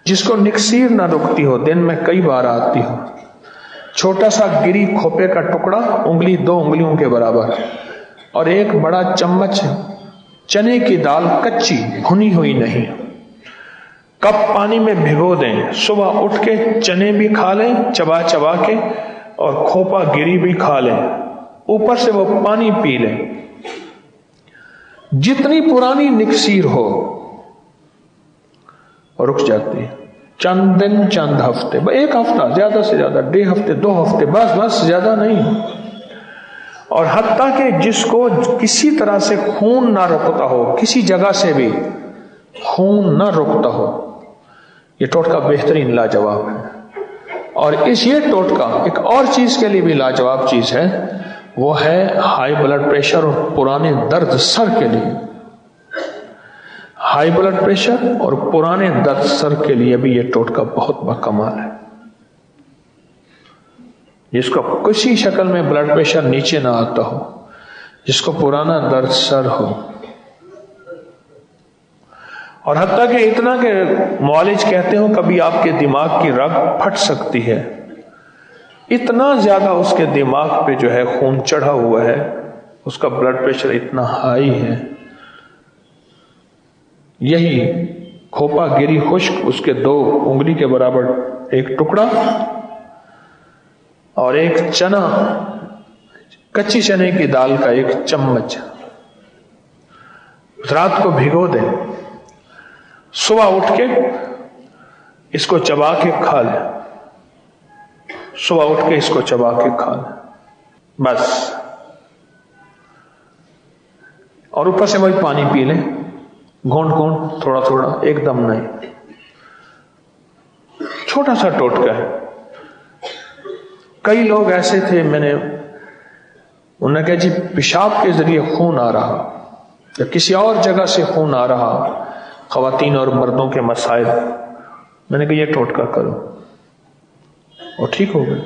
जिसको निकसीर ना रुकती हो, दिन में कई बार आती हो, छोटा सा गिरी खोपे का टुकड़ा, उंगली 2 उंगलियों के बराबर, और एक बड़ा चम्मच चने की दाल कच्ची भुनी हुई नहीं, कप पानी में भिगो दें, सुबह उठ के चने भी खा लें चबा चबा के, और खोपा गिरी भी खा लें, ऊपर से वो पानी पी लें। जितनी पुरानी निकसीर हो रुक जाती है। चंद दिन चंद हफ्ते, 1 हफ्ता, ज्यादा से ज्यादा 1.5 हफ्ते 2 हफ्ते, बस ज्यादा नहीं। और हत्ता कि जिसको किसी तरह से खून ना रुकता हो, किसी जगह से भी खून ना रुकता हो, ये टोटका बेहतरीन लाजवाब है। और ये टोटका एक और चीज के लिए भी लाजवाब चीज है, वो है हाई ब्लड प्रेशर और पुराने दर्द सर के लिए। हाई ब्लड प्रेशर और पुराने दर्द सर के लिए भी ये टोटका बहुत बकमाल है। जिसको किसी शक्ल में ब्लड प्रेशर नीचे ना आता हो, जिसको पुराना दर्द सर हो, और हत्ता कि इतना कि मुआलिज कहते हो कभी आपके दिमाग की रग फट सकती है, इतना ज्यादा उसके दिमाग पे जो है खून चढ़ा हुआ है, उसका ब्लड प्रेशर इतना हाई है। यही खोपा गिरी खुश्क, उसके 2 उंगली के बराबर एक टुकड़ा, और एक चना, कच्ची चने की दाल का 1 चम्मच रात को भिगो दें, सुबह उठ के इसको चबा के खा लें, सुबह उठ के इसको चबा के खा लें बस। और ऊपर से वही पानी पी लें, घोंट घोंट, थोड़ा थोड़ा, एकदम नहीं। छोटा सा टोटका है। कई लोग ऐसे थे, मैंने उन्होंने कहा जी पेशाब के जरिए खून आ रहा या किसी और जगह से खून आ रहा, खवातीन और मर्दों के मसाइल, मैंने कहा ये टोटका करो और ठीक हो गए।